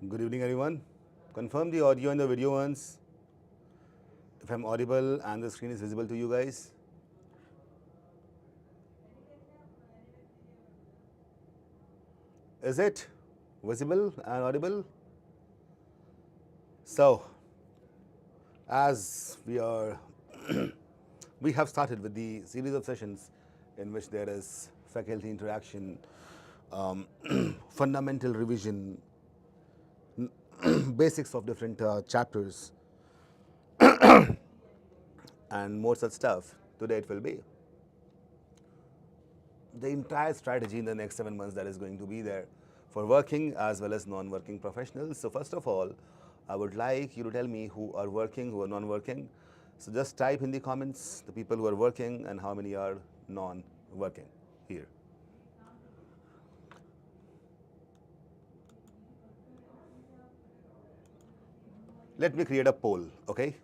Good evening, everyone. Confirm the audio and the video once. If I'm audible and the screen is visible to you guys. Is it visible and audible? So, as we have started with the series of sessions in which there is faculty interaction, fundamental revision, basics of different chapters, and more such stuff. Today it will be the entire strategy in the next 7 months that is going to be there for working as well as non-working professionals. So first of all, I would like you to tell me who are working, who are non-working. So just type in the comments the people who are working and how many are non-working here. Let me create a poll, okay?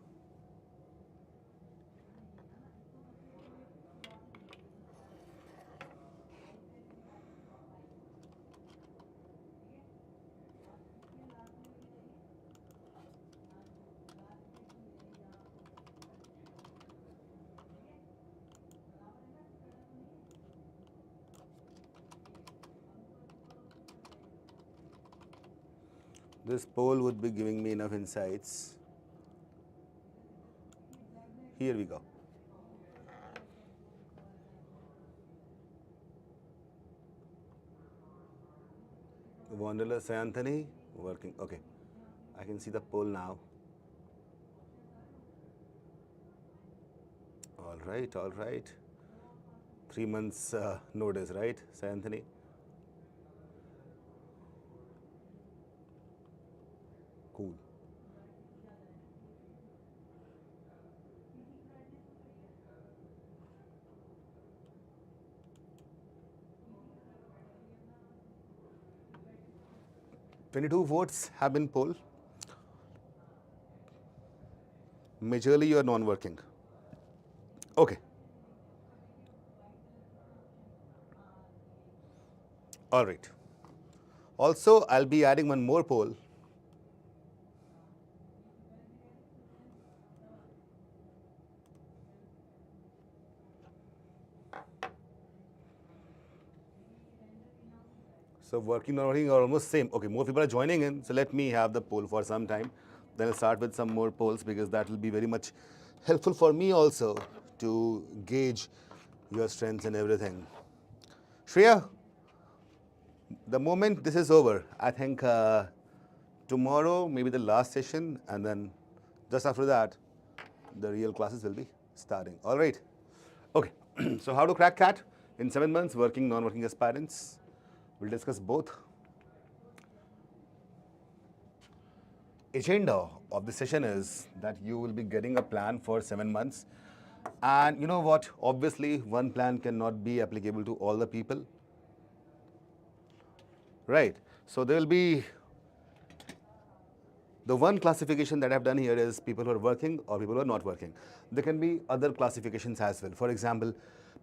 This poll would be giving me enough insights. Here we go. Wanderless Anthony, working. Okay, I can see the poll now. All right, all right. 3 months notice, right, Sir Anthony? Cool. "22 votes have been polled. Majorly you are non-working. Okay. All right. Also, I'll be adding one more poll. So working, non-working are almost same. Okay, more people are joining in, so let me have the poll for some time. Then I'll start with some more polls because that will be very much helpful for me also to gauge your strengths and everything. Shreya, the moment this is over, I think tomorrow maybe the last session, and then just after that, the real classes will be starting. All right. Okay. So how to crack CAT in 7 months, working, non-working aspirants. We'll discuss both. Agenda of the session is that you will be getting a plan for 7 months. And you know what? Obviously, one plan cannot be applicable to all the people. Right. So there will be the one classification that I've done here is people who are working or people who are not working. There can be other classifications as well. For example,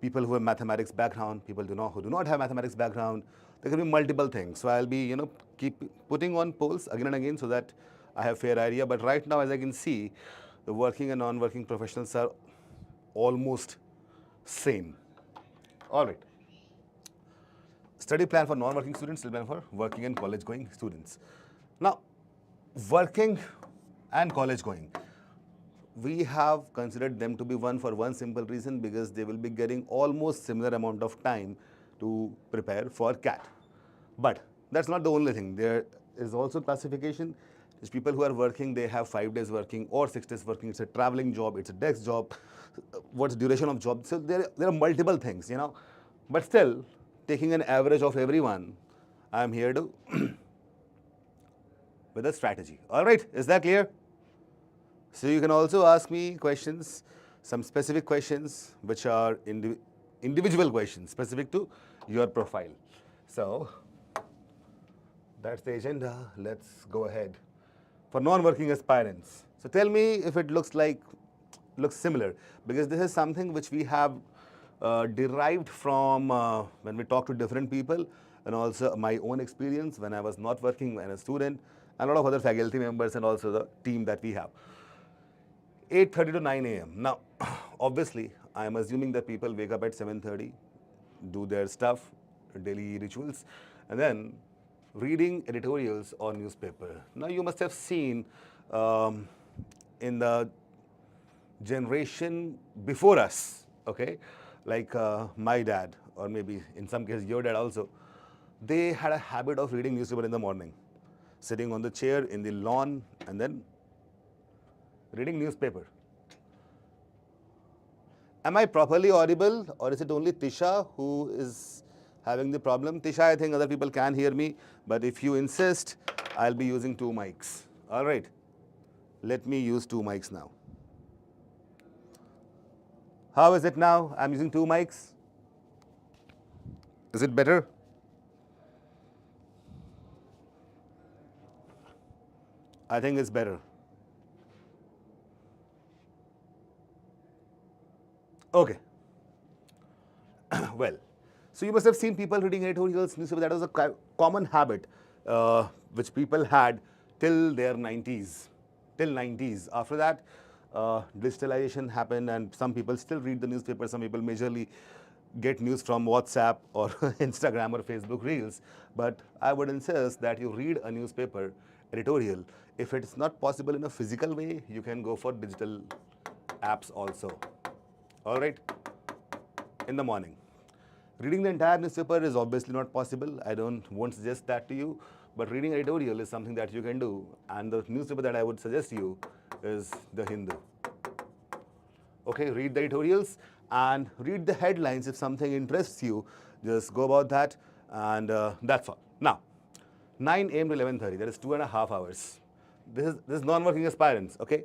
people who have mathematics background, people who do not have mathematics background. There can be multiple things. So I'll be, keep putting on polls again and again so that I have fair idea. But right now, as I can see, the working and non-working professionals are almost same. All right. Study plan for non-working students, study plan for working and college-going students. Now, working and college-going, we have considered them to be one for one simple reason because they will be getting almost similar amount of time to prepare for CAT. But that's not the only thing. There is also classification. There's people who are working, they have 5 days working or 6 days working. It's a traveling job, it's a desk job. What's duration of job? So there are multiple things, But still, taking an average of everyone, I'm here to with a strategy. All right, is that clear? So you can also ask me questions, some specific questions, which are individual questions specific to your profile. So that's the agenda. Let's go ahead. For non-working aspirants. So tell me if it looks similar, because this is something which we have derived from when we talk to different people, and also my own experience when I was not working as a student, and a lot of other faculty members and also the team that we have. 8:30 to 9 a.m. Now, obviously, I am assuming that people wake up at 7:30, do their stuff, daily rituals, and then reading editorials or newspaper. Now, you must have seen in the generation before us, okay, like my dad, or maybe in some cases your dad also, they had a habit of reading newspaper in the morning, sitting on the chair in the lawn and then reading newspaper. Am I properly audible, or is it only Tisha who is having the problem? Tisha, I think other people can hear me, but if you insist, I'll be using 2 mics. All right, let me use 2 mics now. How is it now? I'm using 2 mics. Is it better? I think it's better. Okay. Well, so you must have seen people reading editorials, newspaper. That was a common habit which people had till their 90s. Till 90s. After that, digitalization happened, and some people still read the newspaper. Some people majorly get news from WhatsApp or Instagram or Facebook Reels. But I would insist that you read a newspaper editorial. If it's not possible in a physical way, you can go for digital apps also. All right, in the morning. Reading the entire newspaper is obviously not possible. I won't suggest that to you, but reading editorial is something that you can do. And the newspaper that I would suggest you is the Hindu. Okay, read the editorials and read the headlines. If something interests you, just go about that, and that's all. Now, 9 a.m. to 11:30, that is 2.5 hours. This is non-working aspirants, okay?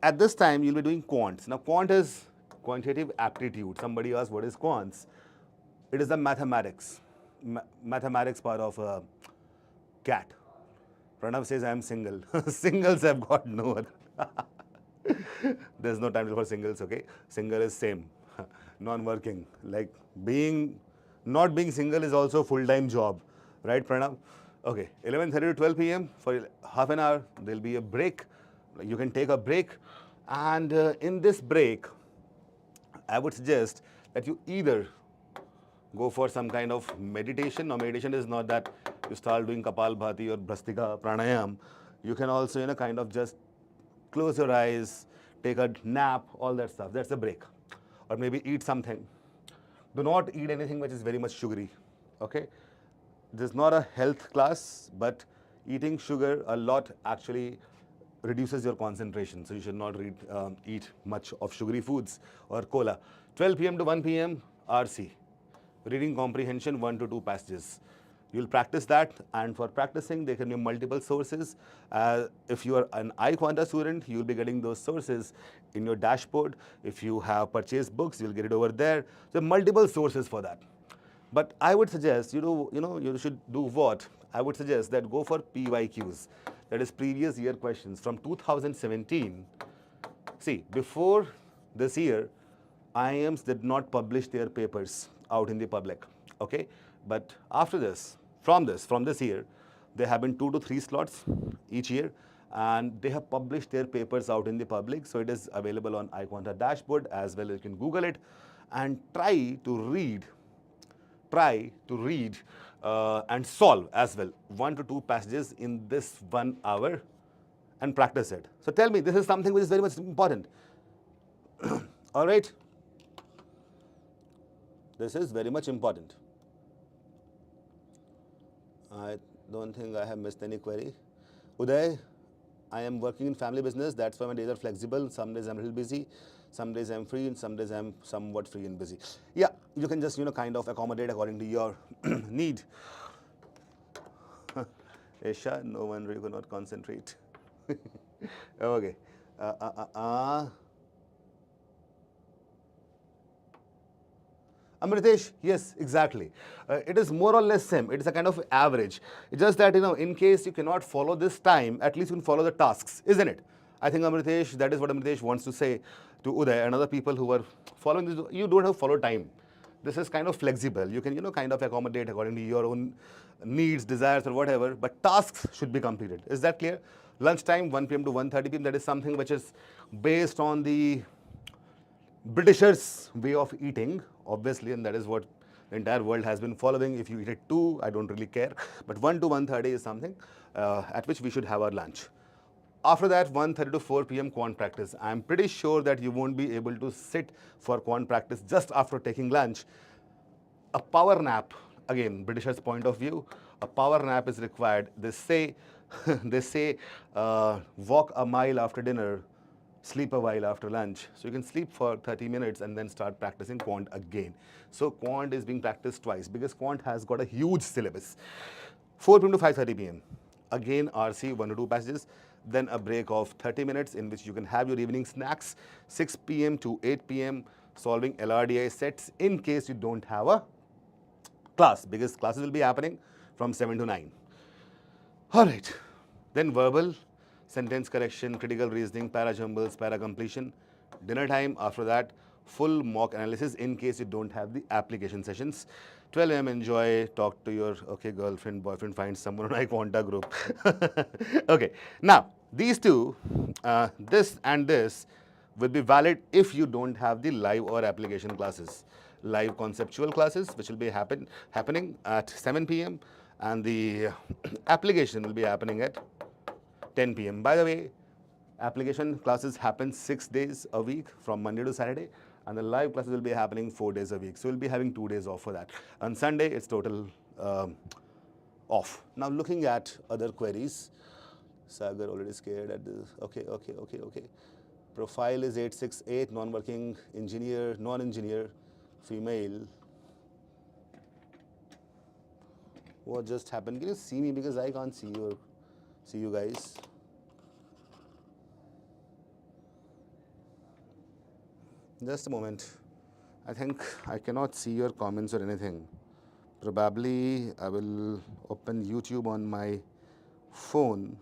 At this time, you'll be doing quants. Now, quant is quantitative aptitude. Somebody asked, what is quants? It is the mathematics part of CAT. Pranav says, I am single. Singles have got no other. There's no time for singles, okay? Single is same. Non-working. Like not being single is also a full-time job. Right, Pranav? Okay, 11:30 to 12 p.m. for half an hour, there'll be a break. You can take a break. And in this break, I would suggest that you either go for some kind of meditation. Now, meditation is not that you start doing Kapalbhati or Bhrastika Pranayam. You can also, kind of just close your eyes, take a nap, all that stuff. That's a break. Or maybe eat something. Do not eat anything which is very much sugary, okay? This is not a health class, but eating sugar a lot actually reduces your concentration. So you should not eat much of sugary foods or cola. 12 p.m. to 1 p.m. RC. Reading comprehension 1 to 2 passages. You'll practice that, and for practicing, there can be multiple sources. If you are an iQuanta student, you'll be getting those sources in your dashboard. If you have purchased books, you'll get it over there. So multiple sources for that. But I would suggest, you should do what? I would suggest that go for PYQs. That is previous year questions from 2017. See, before this year, IIMs did not publish their papers out in the public, okay? But after this, from this year, there have been 2 to 3 slots each year, and they have published their papers out in the public. So it is available on iQuanta dashboard as well. You can Google it and try to read and solve as well 1 to 2 passages in this 1 hour and practice it. So tell me, this is something which is very much important. All right? This is very much important. I don't think I have missed any query. Uday, I am working in family business. That's why my days are flexible. Some days I'm a little busy. Some days I'm free, and some days I'm somewhat free and busy. Yeah, you can just, kind of accommodate according to your need. Esha, no wonder you cannot concentrate. Okay. Amritesh, yes, exactly. It is more or less same. It is a kind of average. It's just that, in case you cannot follow this time, at least you can follow the tasks, isn't it? I think Amritesh, that is what Amritesh wants to say to Uday and other people who are following this. You don't have to follow time. this is kind of flexible. You can, kind of accommodate according to your own needs, desires, or whatever, but tasks should be completed. Is that clear? Lunchtime, 1 p.m. to 1:30 p.m., that is something which is based on the Britishers' way of eating, obviously, and that is what the entire world has been following. If you eat at 2, I don't really care, but 1 to 1:30 is something at which we should have our lunch. After that, 1:30 to 4 p.m. quant practice. I'm pretty sure that you won't be able to sit for quant practice just after taking lunch. A power nap, again, Britishers' point of view, a power nap is required. They say, walk a mile after dinner, sleep a while after lunch. So you can sleep for 30 minutes and then start practicing quant again. So quant is being practiced twice because quant has got a huge syllabus. 4 p.m. to 5:30 p.m. Again, RC, 1 to 2 passages. Then a break of 30 minutes in which you can have your evening snacks. 6 p.m. to 8 p.m. solving LRDI sets in case you don't have a class, because classes will be happening from 7 to 9. All right. Then verbal, sentence correction, critical reasoning, para jumbles, para completion. Dinner time. After that, full mock analysis in case you don't have the application sessions. 12 a.m. enjoy, talk to your girlfriend, boyfriend, find someone on iQuanta group. Okay. Now, these two, this and this, will be valid if you don't have the live or application classes. Live conceptual classes, which will be happening at 7 p.m. and the application will be happening at 10 p.m. By the way, application classes happen 6 days a week from Monday to Saturday, and the live classes will be happening 4 days a week. So we'll be having 2 days off for that. On Sunday, it's total off. Now looking at other queries, Sagar already scared at this. Okay. Profile is 868, non-working engineer, non-engineer, female. What just happened? Can you see me, because I can't see you guys? Just a moment. I think I cannot see your comments or anything. Probably I will open YouTube on my phone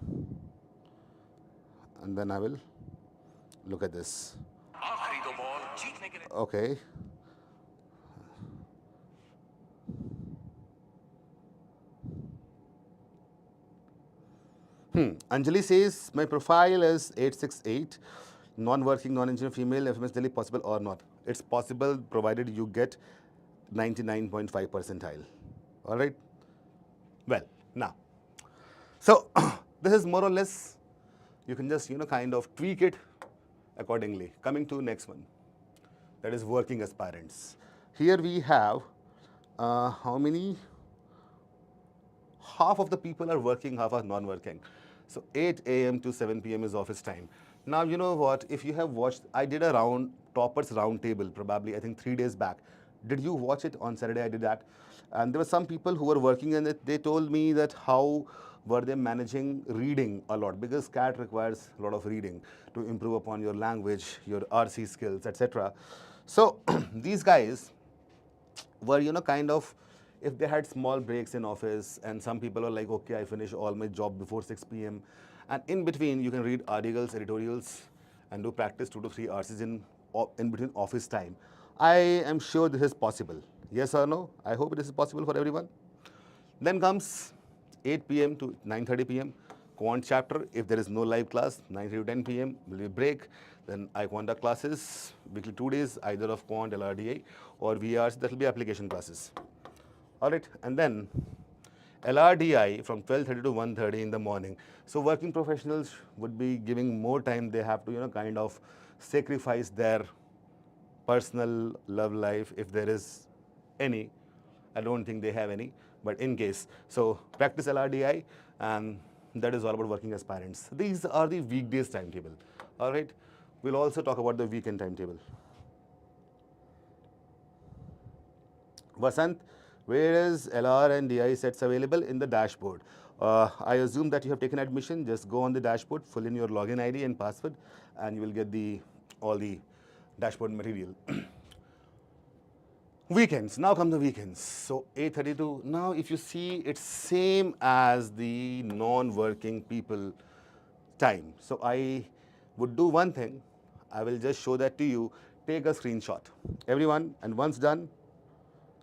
and then I will look at this. Okay. Anjali says, my profile is 868, non-working, non-engineer, female, FMS Delhi, possible or not? It's possible provided you get 99.5 percentile. All right? Well, now, so this is more or less, you can just, kind of tweak it accordingly. Coming to next one, that is working aspirants. Here we have, how many? Half of the people are working, half are non-working. So 8 a.m. to 7 p.m. is office time. Now, you know what, if you have watched, I did a toppers round table, probably, I think 3 days back. Did you watch it on Saturday? I did that. And there were some people who were working and they told me that how were they managing reading a lot, because CAT requires a lot of reading to improve upon your language, your RC skills, etc. So these guys were, kind of, if they had small breaks in office, and some people are like, okay, I finish all my job before 6 p.m. And in between, you can read articles, editorials, and do practice 2 to 3 hours in between office time. I am sure this is possible. Yes or no? I hope this is possible for everyone. Then comes 8 p.m. to 9:30 p.m. Quant chapter. If there is no live class, 9:30 to 10 p.m. will be break. Then iQuanta classes, weekly 2 days, either of Quant, LRDI, or VARC, that will be application classes. All right, and then LRDI from 12:30 to 1:30 in the morning. So working professionals would be giving more time. They have to, kind of sacrifice their personal love life, if there is any. I don't think they have any, but in case. So practice LRDI, and that is all about working aspirants. These are the weekdays timetable. All right, we'll also talk about the weekend timetable. Vasant, where is LR and DI sets available? In the dashboard. I assume that you have taken admission. Just go on the dashboard, fill in your login ID and password, and you will get all the dashboard material. Weekends. Now come the weekends. So 8:30 to, now if you see, it's same as the non-working people time. So I would do one thing. I will just show that to you. Take a screenshot, everyone, and once done,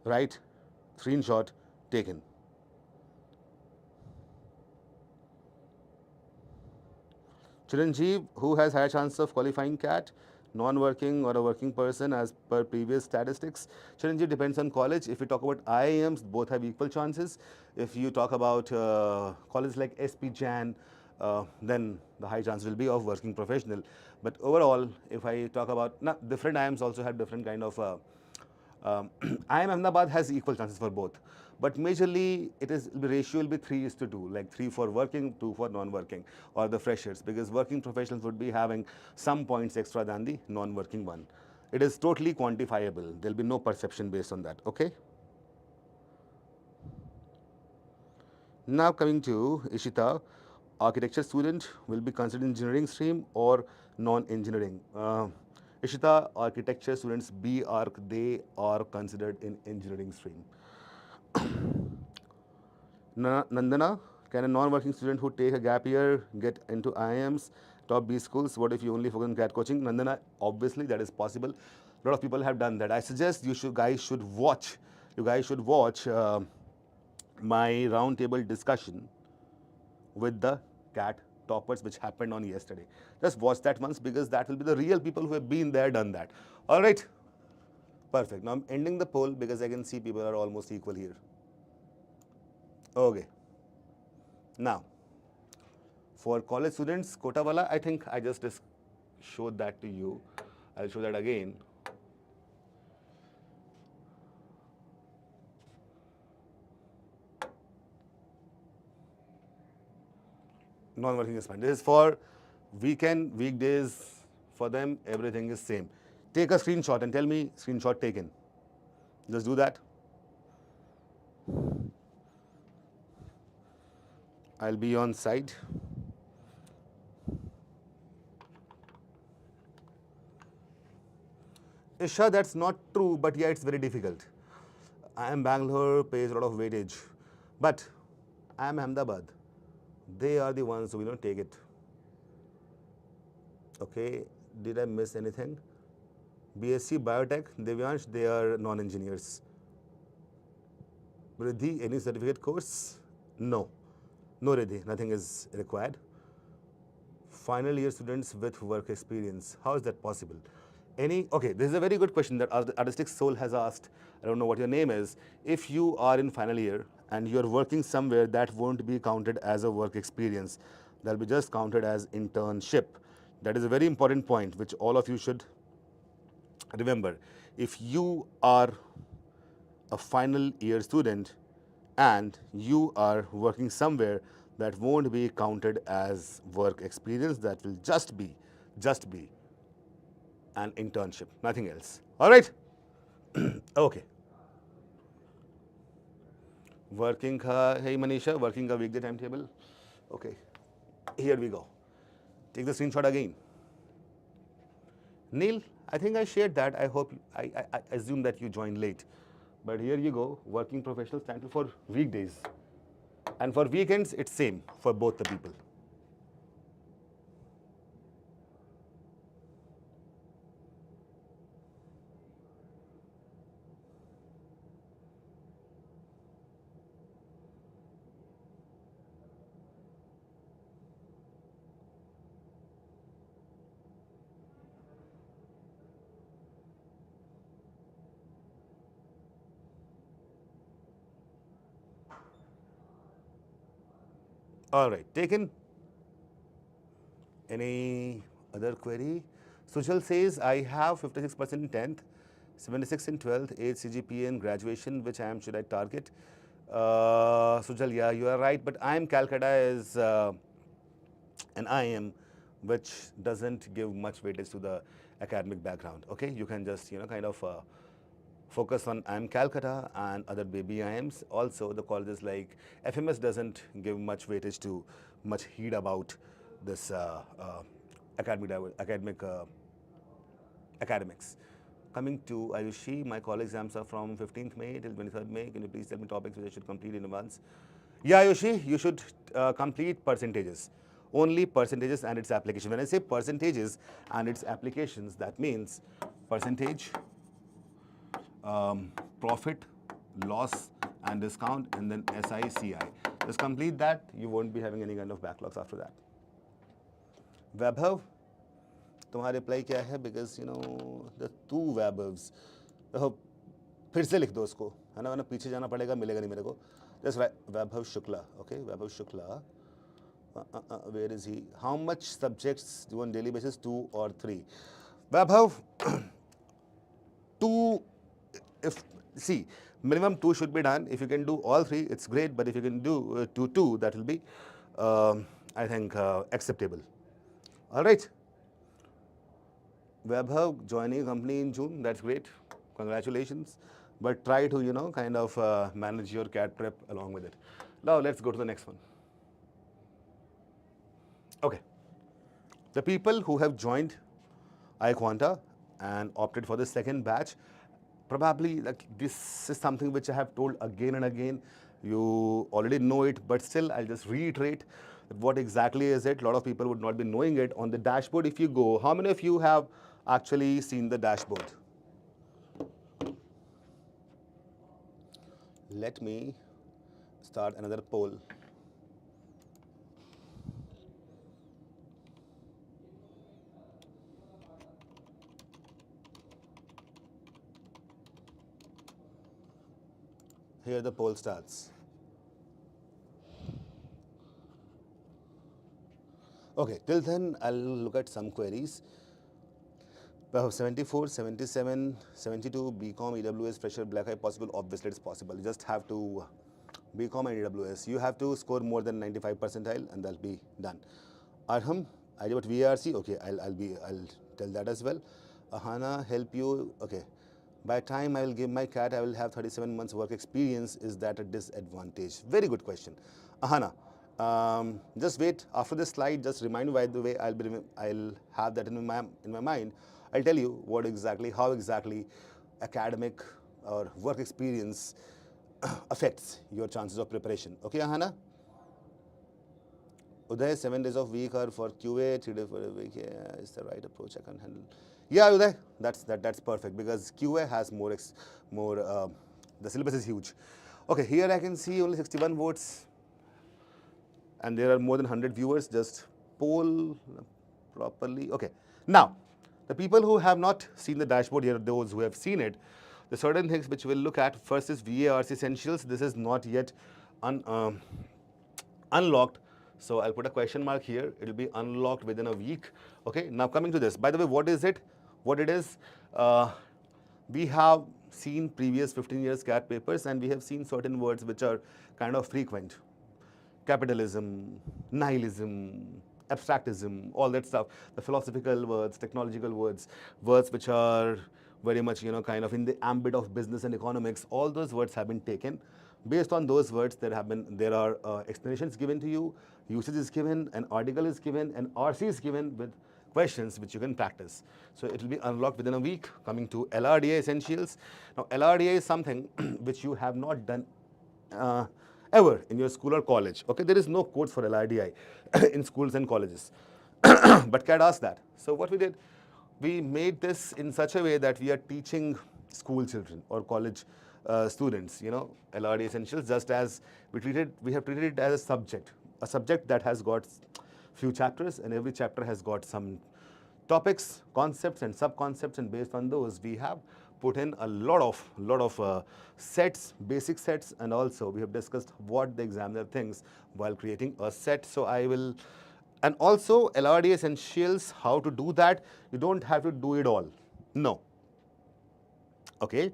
right? Screenshot taken. Chiranjeev, who has higher chance of qualifying CAT, non-working or a working person as per previous statistics? Chiranjeev, depends on college. If we talk about IIMs, both have equal chances. If you talk about colleges like SP Jan, then the high chance will be of working professional. But overall, if I talk about, different IIMs also have different kind of IIM Ahmedabad has equal chances for both, but majorly the ratio will be 3:2, like 3 for working, 2 for non-working, or the freshers, because working professionals would be having some points extra than the non-working one. It is totally quantifiable. There'll be no perception based on that. Okay. Now coming to Ishita, architecture student will be considered engineering stream or non-engineering. Ishita, architecture students BARC, they are considered in engineering stream. Nandana, can a non-working student who take a gap year get into IIMs, top B schools? What if you only focus on CAT coaching? Nandana, obviously that is possible. A lot of people have done that. I suggest you guys should watch. You guys should watch my roundtable discussion with the CAT toppers, which happened on yesterday. Just watch that once, because that will be the real people who have been there, done that. All right. Perfect. Now I'm ending the poll because I can see people are almost equal here. Okay. Now, for college students, quota wala, I think I just showed that to you. I'll show that again. Non-working is fine. This is for weekend, weekdays. For them, everything is same. Take a screenshot and tell me screenshot taken. Just do that. I'll be on site. Isha, that's not true, but yeah, it's very difficult. I am Bangalore, pays a lot of weightage. But I am Ahmedabad. They are the ones who will not take it. Okay, did I miss anything? BSc Biotech, Devyansh, they are non-engineers. Riddhi, any certificate course? No. No, Riddhi, nothing is required. Final year students with work experience, how is that possible? Okay, this is a very good question that Artistic Soul has asked. I don't know what your name is. If you are in final year and you're working somewhere, that won't be counted as a work experience. That'll be just counted as internship. That is a very important point, which all of you should remember. If you are a final year student and you are working somewhere, that won't be counted as work experience. That will just be an internship, nothing else. All right. Okay. Working hey Manisha, working a weekday timetable. Okay. Here we go. Take the screenshot again. Neil, I think I shared that. I hope, I assume that you joined late. But here you go, working professionals title for weekdays. And for weekends, it's same for both the people. All right, taken. Any other query? Sujal says, I have 56% in 10th, 76 in 12th, 8 CGPA in graduation. Which IIM should I target? Sujal, yeah, you are right. But IIM Calcutta is an IIM which doesn't give much weightage to the academic background. Okay, you can just kind of focus on IIM Calcutta and other baby IIMs. Also, the colleges like FMS doesn't give much weightage to much heed about this academics. Coming to Ayushi, my college exams are from 15th May till 23rd May. Can you please tell me topics which I should complete in advance? Yeah, Ayushi, you should complete percentages. Only percentages and its application. When I say percentages and its applications, that means percentage, profit, loss and discount, and then SICI. Just complete that. You won't be having any kind of backlogs after that. Vaibhav, तुम्हारा reply क्या है? Because you know the two Vaibhavs. फिर से लिख दो उसको, है ना, वरना पीछे जाना पड़ेगा, मिलेगा नहीं मेरे को. Just write Vaibhav Shukla. Okay, Vaibhav Shukla. Where is he? How much subjects do on daily basis? 2 or 3? Vaibhav, 2. If see, minimum 2 should be done. If you can do all 3, it's great. But if you can do 2, that will be, I think, acceptable. All right. Vaibhav joining a company in June. That's great. Congratulations. But try to, you know, kind of manage your CAT prep along with it. Now let's go to the next one. Okay. The people who have joined iQuanta and opted for the second batch, probably like this is something which I have told again and again. You already know it, but still I'll just reiterate what exactly is it. A lot of people would not be knowing it. On the dashboard, if you go, how many of you have actually seen the dashboard? Let me start another poll. Here the poll starts. Okay, till then I'll look at some queries. We have 74, 77, 72, BCom, EWS, fresher, black eye, possible. Obviously it's possible. You just have to BCom and EWS. You have to score more than 95 percentile and that'll be done. Arham, I did VARC. Okay, I'll tell that as well. Ahana, help you. Okay. By time I will give my CAT, I will have 37 months work experience. Is that a disadvantage? Very good question. Ahana, just wait. After this slide, just remind me, by the way, I'll have that in my mind. I'll tell you what exactly, how exactly academic or work experience affects your chances of preparation. Okay, Ahana? Uday, 7 days of week are for QA, 3 days for a week. Yeah, is the right approach I can handle. Yeah, Uday, that's perfect because QA has more, the syllabus is huge. Okay, here I can see only 61 votes and there are more than 100 viewers. Just poll properly. Okay, now the people who have not seen the dashboard here, those who have seen it, the certain things which we'll look at. First is VARC essentials. This is not yet unlocked. So I'll put a question mark here. It will be unlocked within a week. Okay, now coming to this. By the way, what is it? What it is, we have seen previous 15 years CAT papers and we have seen certain words which are kind of frequent. Capitalism, nihilism, abstractism, all that stuff. The philosophical words, technological words, words which are very much, you know, kind of in the ambit of business and economics. All those words have been taken. Based on those words, there are explanations given to you, usage is given, an article is given, an RC is given with questions which you can practice. So it will be unlocked within a week. Coming to LRDI essentials. Now LRDI is something which you have not done ever in your school or college. Okay, there is no course for LRDI in schools and colleges. But CAT asked that. So what we did, we made this in such a way that we are teaching school children or college students, you know, LRDI essentials, just as we have treated it as a subject that has got few chapters, and every chapter has got some topics, concepts and sub-concepts, and based on those we have put in a lot of sets, basic sets, and also we have discussed what the examiner thinks while creating a set. So I will, and also LRDI essentials, how to do that. You don't have to do it all. No. Okay.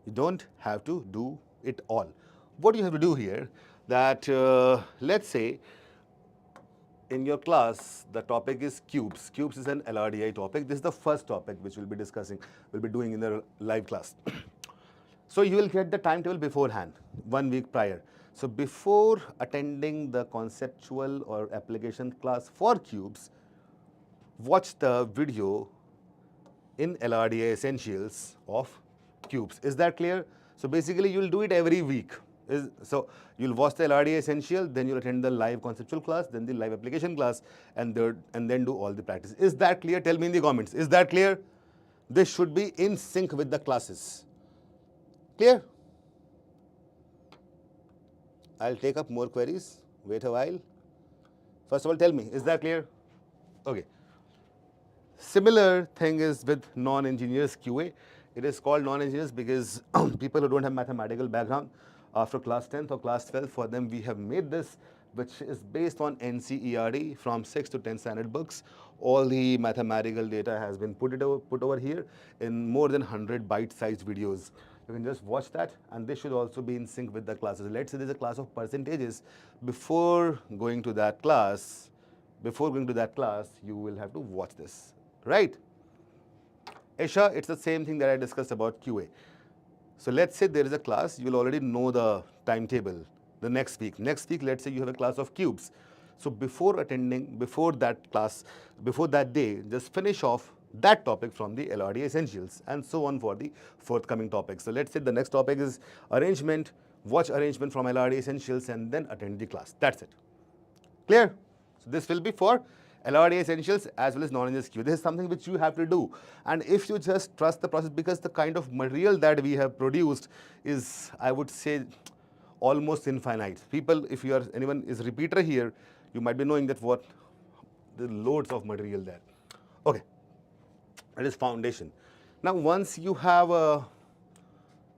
You don't have to do it all. What you have to do here, that let's say in your class, the topic is cubes. Cubes is an LRDI topic. This is the first topic which we'll be discussing, we'll be doing in the live class. So you will get the timetable beforehand, 1 week prior. So before attending the conceptual or application class for cubes, watch the video in LRDI essentials of cubes. Is that clear? So basically you'll do it every week. So you'll watch the LRDI essential, then you'll attend the live conceptual class, then the live application class, and then do all the practice. Is that clear? Tell me in the comments. Is that clear? This should be in sync with the classes. Clear? I'll take up more queries. Wait a while. First of all, tell me, is that clear? Okay. Similar thing is with non-engineers QA. It is called non-engineers because people who don't have mathematical background after class 10th or class 12, for them we have made this, which is based on NCERT from 6 to 10 standard books. All the mathematical data has been put over here in more than 100 bite-sized videos. You can just watch that, and this should also be in sync with the classes. Let's say there's a class of percentages. Before going to that class, you will have to watch this, right? Isha, it's the same thing that I discussed about QA. So let's say there is a class, you will already know the timetable, the next week. Next week, let's say you have a class of cubes. So before attending, before that class, before that day, just finish off that topic from the LRDI essentials and so on for the forthcoming topics. So let's say the next topic is arrangement, watch arrangement from LRDI essentials and then attend the class. That's it. Clear? So this will be for LRDI essentials as well as non-engineers QA. This is something which you have to do. And if you just trust the process, because the kind of material that we have produced is, I would say, almost infinite. People, if you are anyone is repeater here, you might be knowing that what the loads of material there. Okay, that is foundation. Now once you have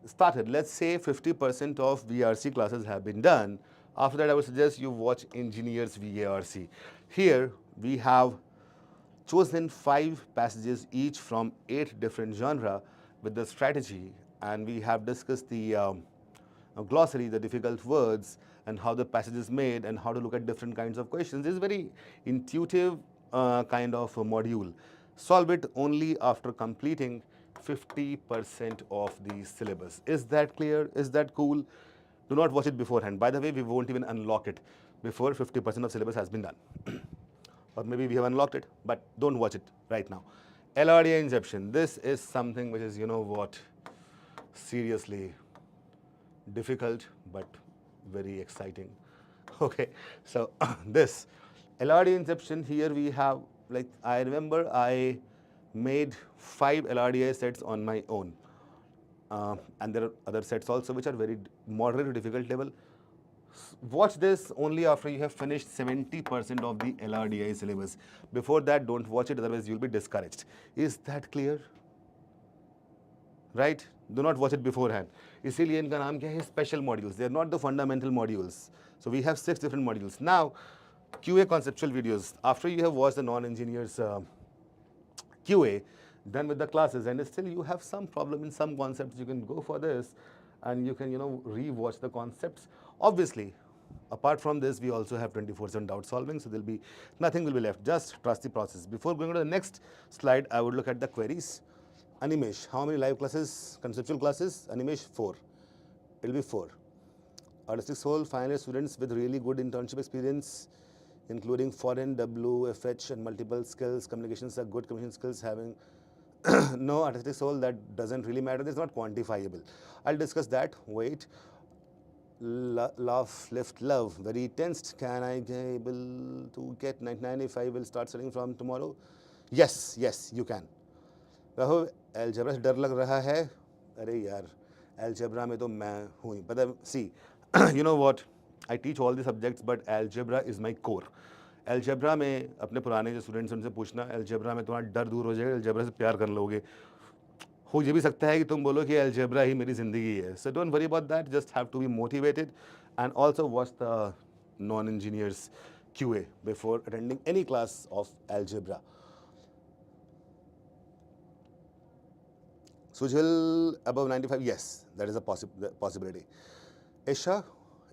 started, let's say 50% of VARC classes have been done. After that, I would suggest you watch engineers VARC. Here we have chosen 5 passages each from 8 different genres with the strategy, and we have discussed the glossary, the difficult words, and how the passage is made, and how to look at different kinds of questions. This is very intuitive kind of a module. Solve it only after completing 50% of the syllabus. Is that clear? Is that cool? Do not watch it beforehand. By the way, we won't even unlock it before 50% of syllabus has been done. Or maybe we have unlocked it, but don't watch it right now. LRDI inception. This is something which is, you know what, seriously difficult, but very exciting. Okay, so this LRDI inception, here we have, like, I remember I made 5 LRDI sets on my own. And there are other sets also which are very moderate to difficult level. Watch this only after you have finished 70% of the LRDI syllabus. Before that, don't watch it, otherwise you'll be discouraged. Is that clear? Right? Do not watch it beforehand. इसीलिए इनका नाम क्या है? Special modules. They are not the fundamental modules. So we have 6 different modules. Now, QA conceptual videos. After you have watched the non-engineers QA, done with the classes, and still you have some problem in some concepts, you can go for this and you can, you know, re-watch the concepts. Obviously, apart from this, we also have 24/7 doubt solving, so there'll be nothing will be left. Just trust the process. Before going to the next slide, I would look at the queries. Animesh, how many live classes, conceptual classes? Animesh, 4. It'll be 4. Artistic Soul, final year students with really good internship experience, including foreign, WFH, and multiple skills. Communications are good communication skills. Having no artistic soul, that doesn't really matter. It's not quantifiable. I'll discuss that. Wait. Laugh, lift, love. Very tensed. Can I be able to get 99 if I will start studying from tomorrow? Yes, yes, you can. Rahul, algebra से डर लग रहा है? अरे यार, algebra में तो मैं हूँ ही. But see, you know what? I teach all the subjects, but algebra is my core. Algebra में अपने पुराने जो स्टूडेंट्स उनसे पूछना, algebra में तुम्हारा डर दूर हो जाएगा, algebra से प्यार कर लोगे. हो ये भी सकता है कि तुम बोलो कि algebra ही मेरी ज़िंदगी है. So don't worry about that. Just have to be motivated, and also watch the non-engineers QA before attending any class of algebra. Sujal, above 95, yes, that is a possibility. Isha,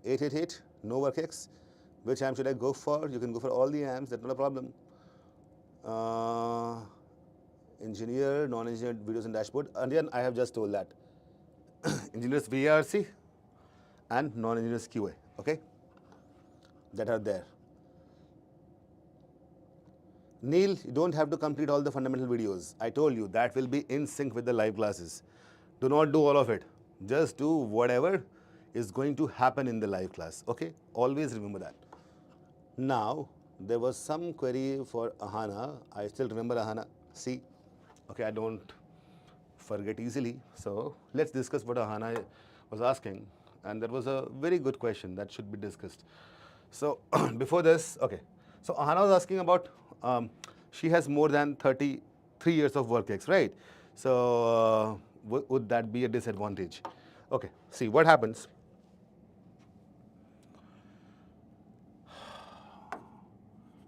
888, no work X. Which AM should I go for? You can go for all the AMs, that's not a problem. Engineer, non-engineer videos and dashboard. Again, I have just told that. Engineers VARC and non-engineers QA, okay? That are there. Neil, you don't have to complete all the fundamental videos. I told you that will be in sync with the live classes. Do not do all of it. Just do whatever is going to happen in the live class, okay? Always remember that. Now, there was some query for Ahana. I still remember Ahana. See, okay, I don't forget easily. So let's discuss what Ahana was asking. and that was a very good question that should be discussed. So before this, okay. So Ahana was asking about, she has more than 33 years of work ex, right? So would that be a disadvantage? Okay, see what happens.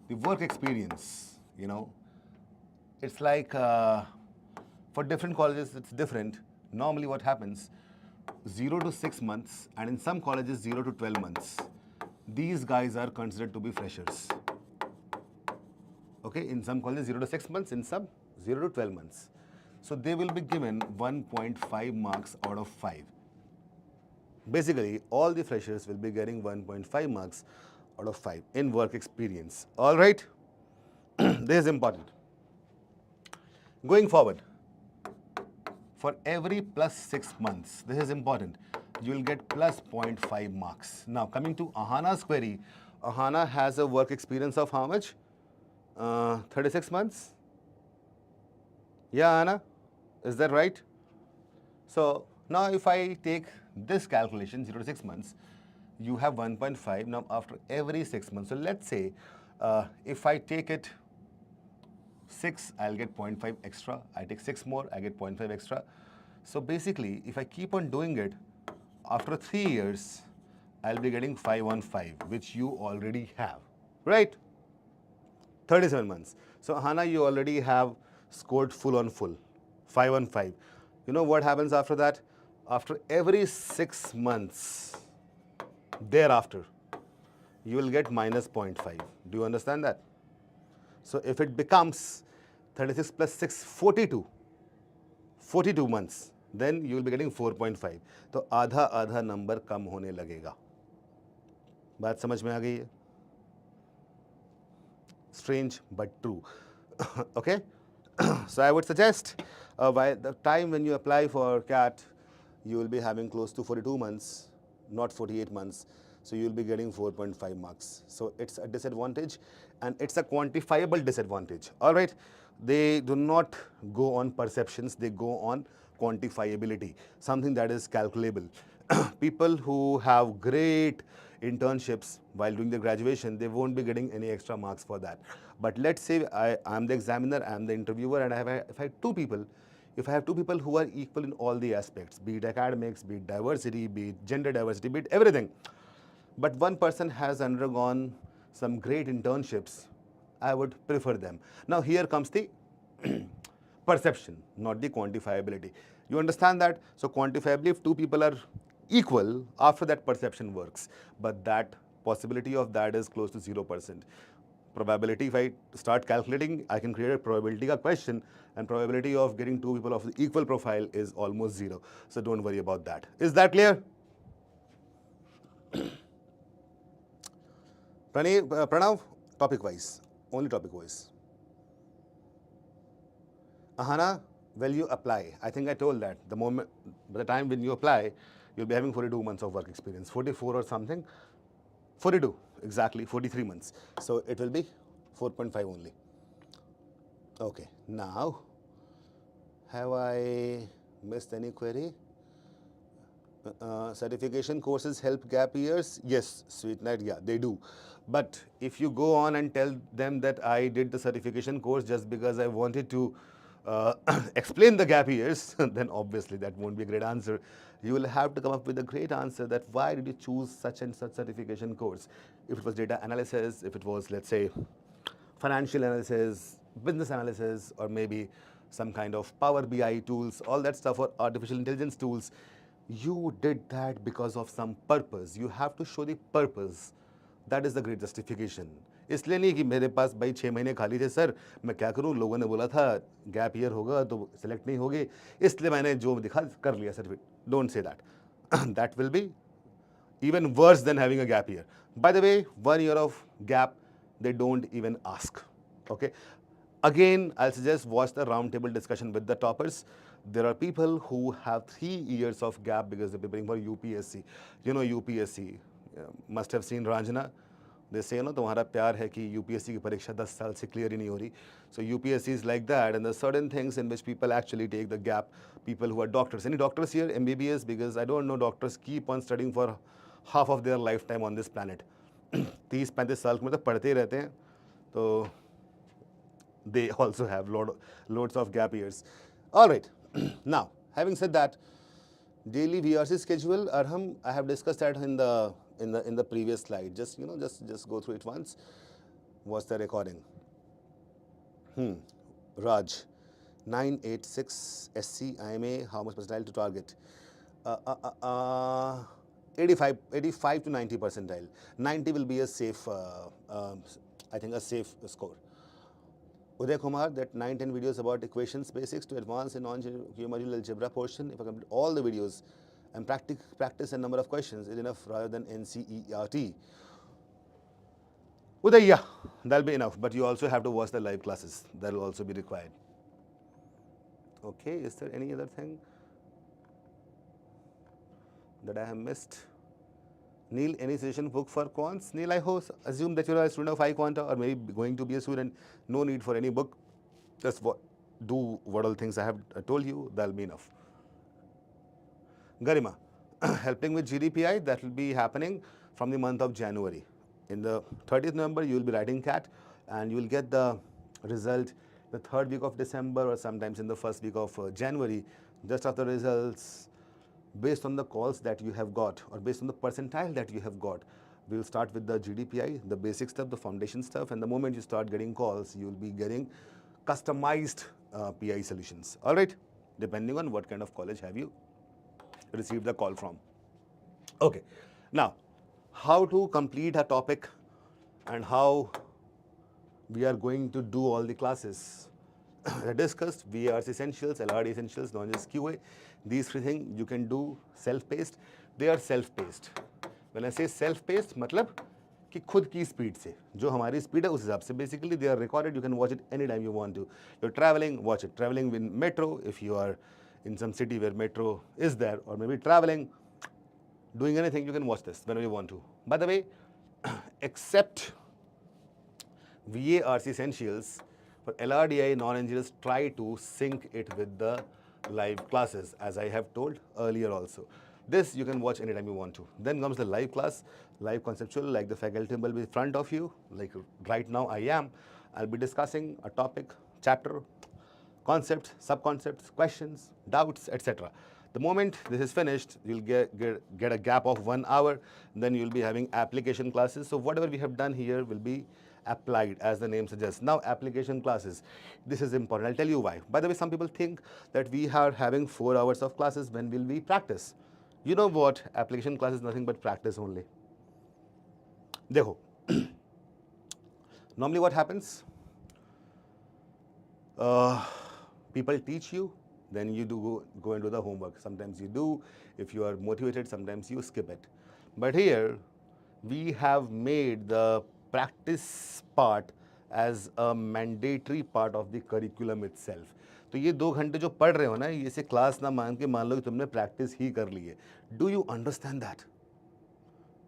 The work experience, you know, it's like for different colleges it's different. Normally what happens, 0 to 6 months, and in some colleges 0 to 12 months. These guys are considered to be freshers. Okay, in some colleges 0 to 6 months, in some 0 to 12 months. So they will be given 1.5 marks out of 5. Basically, all the freshers will be getting 1.5 marks out of 5 in work experience. All right? This is important. Going forward, for every plus 6 months, this is important, you will get plus 0.5 marks. Now, coming to Ahana's query, Ahana has a work experience of how much? 36 months? Yeah, Ahana? Is that right? So, now if I take this calculation, 0 to 6 months, you have 1.5. Now, after every 6 months, so let's say if I take it 6, I'll get 0.5 extra. I take 6 more, I get 0.5 extra. So basically, if I keep on doing it, after 3 years, I'll be getting 515, which you already have, right? 37 months. So Ahana, you already have scored full on full, 515. You know what happens after that? After every 6 months, thereafter, you will get minus 0.5. Do you understand that? So if it becomes 36 plus 6, 42 months, then you will be getting 4.5. तो आधा आधा number कम होने लगेगा. बात समझ में आ गई है? Strange but true. Okay? So I would suggest by the time when you apply for CAT, you will be having close to 42 months, not 48 months. So you will be getting 4.5 marks. So it's a disadvantage, and it's a quantifiable disadvantage. All right? They do not go on perceptions, they go on quantifiability, something that is calculable. People who have great internships while doing their graduation, they won't be getting any extra marks for that. But let's say I'm the examiner, I'm the interviewer, and if I have two people, if I have two people who are equal in all the aspects, be it academics, be it diversity, be it gender diversity, be it everything, but one person has undergone some great internships, I would prefer them. Now here comes the perception, not the quantifiability. You understand that? So quantifiably, if two people are equal, after that perception works. But that possibility of that is close to 0%. Probability, if I start calculating, I can create a probability ka question, and probability of getting two people of the equal profile is almost 0. So don't worry about that. Is that clear? Pranav, topic wise, only topic wise. Ahana, will you apply? I think I told that by the time when you apply, you'll be having 42 months of work experience, 44 or something, 42, exactly, 43 months. So it will be 4.5 only. Okay, now, have I missed any query? Certification courses help gap years? Yes, Sweet Night, yeah, they do. But if you go on and tell them that I did the certification course just because I wanted to explain the gap years, then obviously that won't be a great answer. You will have to come up with a great answer that why did you choose such and such certification course? If it was data analysis, if it was, let's say, financial analysis, business analysis, or maybe some kind of Power BI tools, all that stuff, or artificial intelligence tools, you did that because of some purpose. You have to show the purpose. That is the great justification. इसलिए नहीं कि मेरे पास भाई 6 महीने खाली थे sir, मैं क्या करूं, लोगों ने बोला था गैप ईयर होगा तो सिलेक्ट नहीं होगे, इसलिए मैंने जो दिखा कर लिया certificate. Don't say that. That will be even worse than having a gap year. By the way, 1 year of gap, they don't even ask. Okay. Again, I'll suggest watch the roundtable discussion with the toppers. There are people who have 3 years of gap because they're preparing for UPSC. You know UPSC, must have seen Ranjana. They say, तुम्हारा प्यार है कि UPSC की परीक्षा 10 साल से clear ही नहीं हो रही. So UPSC is like that, and there are certain things in which people actually take the gap. People who are doctors. Any doctors here? MBBS? Because I don't know, doctors keep on studying for half of their lifetime on this planet. 30-35 साल में तो पढ़ते ही रहते हैं. तो they also have loads of gap years. All right. Now, having said that, daily VRC schedule, Arham, I have discussed that in the previous slide. Just go through it once. What's the recording? Raj, 986 SC IMA. How much percentile to target? 85 to 90 percentile. 90 will be a safe, I think, a safe score. Uday Kumar, that 9-10 videos about equations basics to advanced and non-geometrical algebra portion. If I complete all the videos and practice a number of questions is enough rather than NCERT. Uday, yeah, that'll be enough. But you also have to watch the live classes. That will also be required. Okay, is there any other thing that I have missed? Neil, any suggestion book for quants? Neil, I assume that you are a student of iQuanta or maybe going to be a student. No need for any book. Just do what all things I have told you. That'll be enough. Garima, helping with GDPI, that will be happening from the month of January. In the 30th November, you will be writing CAT and you will get the result the 3rd week of December or sometimes in the 1st week of January. Just after results, based on the calls that you have got or based on the percentile that you have got, we will start with the GDPI, the basic stuff, the foundation stuff, and the moment you start getting calls, you will be getting customized PI solutions. All right, depending on what kind of college have you received the call from. Okay, now how to complete a topic and how we are going to do all the classes. I discussed VARC essentials, LRDI essentials, non-just QA. These 3 things you can do self-paced. They are self-paced. When I say self-paced, मतलब कि खुद की speed से, जो हमारी speed है उस हिसाब से. Basically, they are recorded. You can watch it anytime you want to. You're traveling, watch it. Traveling in metro, if you are in some city where metro is there, or maybe traveling, doing anything, you can watch this whenever you want to. By the way, except VARC essentials, for LRDI non-engineers, try to sync it with the live classes, as I have told earlier also. This you can watch anytime you want to. Then comes the live class, live conceptual, like the faculty will be in front of you, like right now I am. I'll be discussing a topic, chapter, concepts, sub-concepts, questions, doubts, etc. The moment this is finished, you'll get a gap of 1 hour. Then you'll be having application classes. So whatever we have done here will be applied, as the name suggests. Now, application classes. This is important. I'll tell you why. By the way, some people think that we are having 4 hours of classes. When will we practice? You know what? Application class is nothing but practice only. Dekho. Normally what happens? People teach you, then you do go into the homework. Sometimes you do. If you are motivated, sometimes you skip it. But here, we have made the practice part as a mandatory part of the curriculum itself. तो ये 2 घंटे जो पढ़ रहे हो ना, ये से क्लास ना मान के मान लो कि तुमने प्रैक्टिस ही कर ली है. Do you understand that?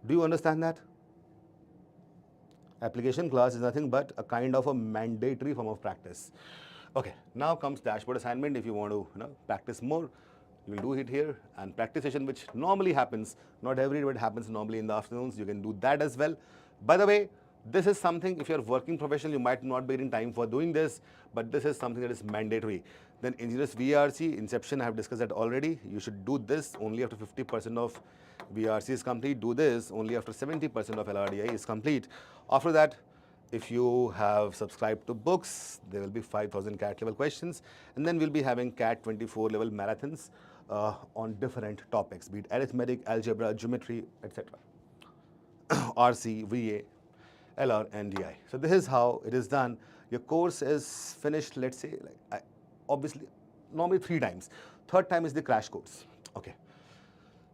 Do you understand that? Application class is nothing but a kind of a mandatory form of practice. Okay, now comes dashboard assignment. If you want to practice more, you will do it here. And practice session, which normally happens, not every day, but happens normally in the afternoons. You can do that as well. By the way, this is something, if you're a working professional, you might not be in time for doing this, but this is something that is mandatory. Then engineers VRC, inception, I have discussed that already. You should do this only after 50% of VRC is complete. Do this only after 70% of LRDI is complete. After that, if you have subscribed to books, there will be 5,000 CAT level questions. And then we'll be having CAT 24 level marathons on different topics, be it arithmetic, algebra, geometry, etc. RC, VA, LR, and DI. So this is how it is done. Your course is finished, let's say, obviously, normally 3 times. 3rd time is the crash course. Okay.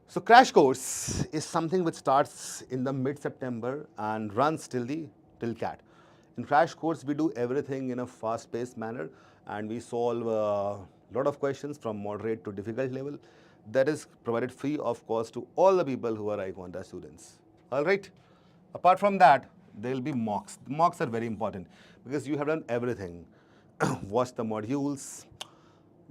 So crash course is something which starts in the mid-September and runs till CAT. In crash course, we do everything in a fast-paced manner, and we solve a lot of questions from moderate to difficult level. That is provided free of cost to all the people who are iQuanta students. All right. Apart from that, there will be mocks. Mocks are very important because you have done everything. Watch the modules,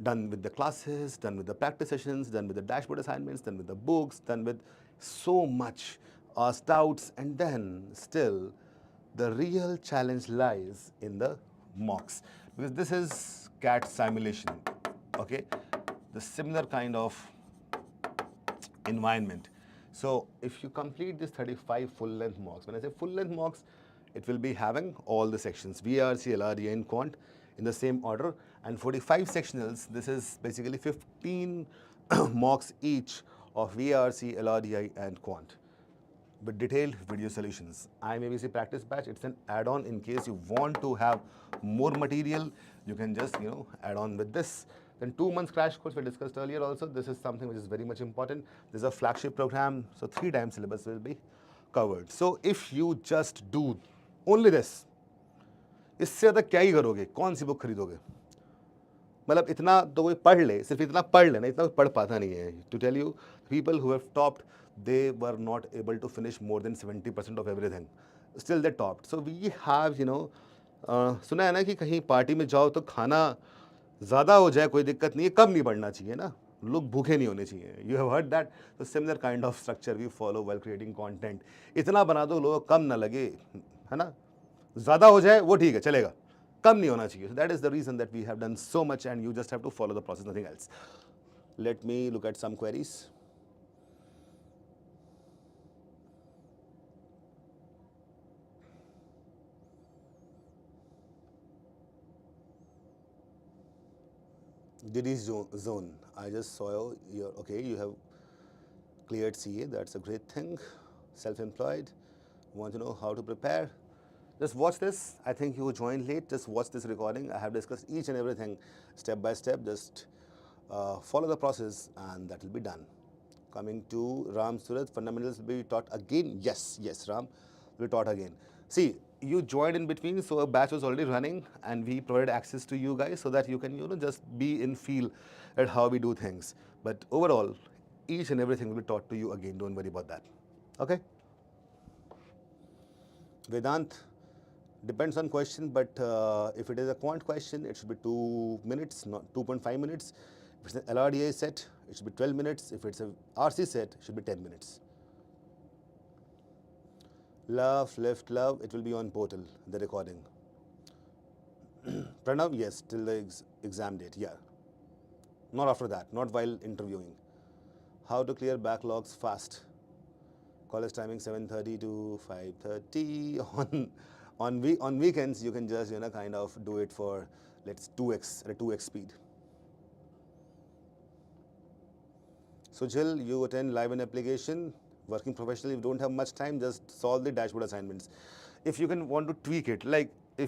done with the classes, done with the practice sessions, done with the dashboard assignments, done with the books, done with so much doubts, and then still the real challenge lies in the mocks, because this is CAT simulation, okay? The similar kind of environment. So if you complete this 35 full-length mocks, when I say full-length mocks, it will be having all the sections, VARC, LRDI, and Quant in the same order, and 45 sectionals, this is basically 15 mocks each of VARC, LRDI, and Quant with detailed video solutions. IIMTODAY practice batch, it's an add-on in case you want to have more material, you can just, add on with this. Then 2 months crash course we discussed earlier also. This is something which is very much important. This is a flagship program, so 3 times syllabus will be covered. So if you just do only this, इससे ज़्यादा क्या ही करोगे, कौन सी book खरीदोगे? मतलब इतना तो कोई पढ़ ले, सिर्फ इतना पढ़ लेना, इतना कोई पढ़ पाता नहीं है. To tell you, people who have topped, they were not able to finish more than 70% of everything. Still they topped. So we have, सुना है ना कि कहीं पार्टी में जाओ तो खाना ज़्यादा हो जाए कोई दिक्कत नहीं है, कम नहीं बढ़ना चाहिए ना, लोग भूखे नहीं होने चाहिए. You have heard that? So similar kind of structure we follow while creating content. इतना बना दो लोग कम ना लगे, है ना, ज़्यादा हो जाए वो ठीक है, चलेगा, कम नहीं होना चाहिए. So that is the reason that we have done so much, and you just have to follow the process, nothing else. Let me look at some queries. Diddy's zone. I just saw your, okay, you have cleared CA, that's a great thing. Self-employed, want to know how to prepare. Just watch this. I think you joined late, just watch this recording. I have discussed each and everything step by step. Just follow the process and that will be done. Coming to Ram Surat, fundamentals will be taught again. Yes, Ram will be taught again. See, you joined in between, so a batch was already running and we provided access to you guys so that you can, just be in feel at how we do things. But overall, each and everything will be taught to you again. Don't worry about that. Okay? Vedant, depends on question, but if it is a quant question, it should be 2 minutes, not 2.5 minutes. If it's an LRDI set, it should be 12 minutes. If it's a RC set, it should be 10 minutes. Love, left, love, it will be on portal, the recording. Pranav, yes, till the exam date, yeah. Not after that, not while interviewing. How to clear backlogs fast. College timing 7:30 to 5:30. On weekends, you can just, kind of do it for, let's 2x, at a 2x speed. So Jill, you attend live in application. Working professionally, if you don't have much time, just solve the dashboard assignments. If you can want to tweak it, like do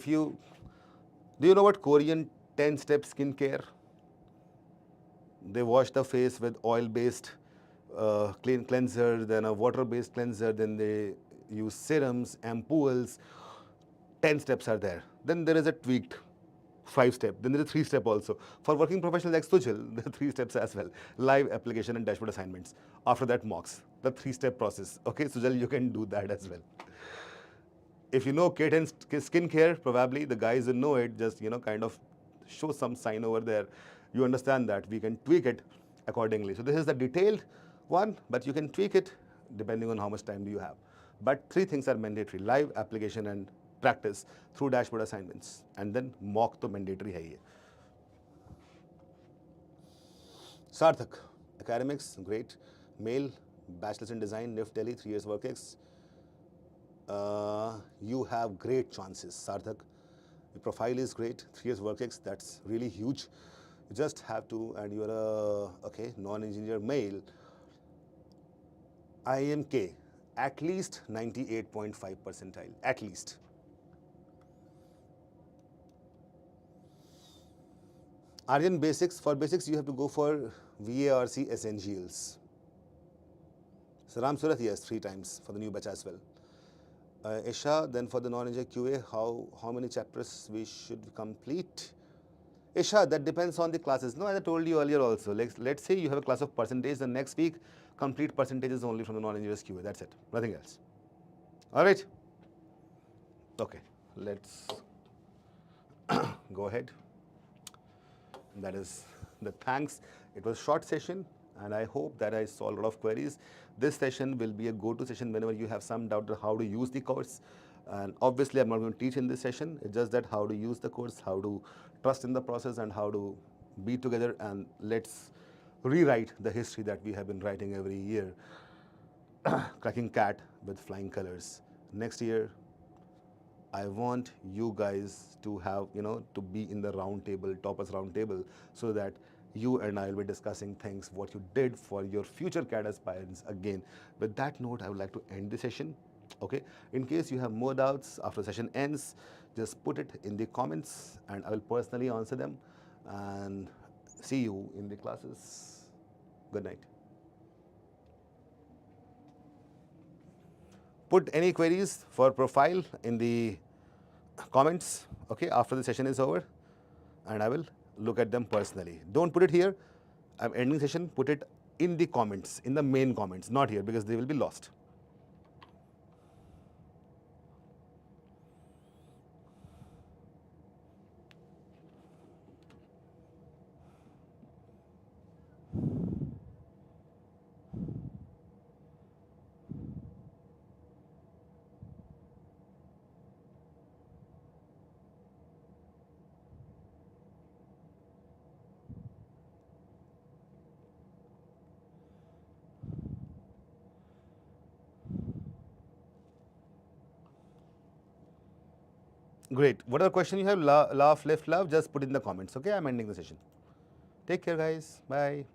you know what Korean 10-step skincare? They wash the face with oil-based cleanser, then a water-based cleanser, then they use serums, ampoules. 10 steps are there. Then there is a tweaked 5-step. Then there is a 3-step also. For working professionals like Sujal, there are 3 steps as well. Live application and dashboard assignments. After that, mocks. The 3-step process. Okay, Sujal, you can do that as well. If you know Kate and skincare, probably the guys who know it, just, kind of show some sign over there. You understand that. We can tweak it accordingly. So this is the detailed one, but you can tweak it depending on how much time do you have. But 3 things are mandatory: live, application, and practice through dashboard assignments, and then mock to mandatory hai ye. Sarthak, academics, great. Male, bachelor's in design, NIFT Delhi, 3 years work ex. You have great chances, Sarthak. Your profile is great, 3 years work ex, that's really huge. You just have to, and you're a, non-engineer male. IMK, at least 98.5 percentile, at least. Aryan basics, for basics you have to go for VARC essentials. So Ram Surat, yes, 3 times for the new batch as well. Isha, then for the non-engineer QA, how many chapters we should complete? Isha, that depends on the classes. No, as I told you earlier also, let's say you have a class of percentage, the next week, complete percentages only from the non-engineers QA, that's it, nothing else. All right. Okay, let's go ahead. That is the thanks. It was a short session and I hope that I solved a lot of queries. This session will be a go-to session whenever you have some doubt on how to use the course. And obviously I'm not going to teach in this session. It's just that how to use the course, how to trust in the process and how to be together, and let's rewrite the history that we have been writing every year. Cracking cat with flying colors. Next year, I want you guys to have, to be in the round table, toppers round table, so that you and I will be discussing things, what you did for your future CAD aspirants again. With that note, I would like to end the session. Okay. In case you have more doubts after the session ends, just put it in the comments and I will personally answer them. And see you in the classes. Good night. Put any queries for profile in the comments, okay, after the session is over, and I will look at them personally. Don't put it here. I'm ending session. Put it in the comments, in the main comments, not here because they will be lost. Great. Whatever question you have, laugh, left, love, just put in the comments. Okay, I'm ending the session. Take care, guys. Bye.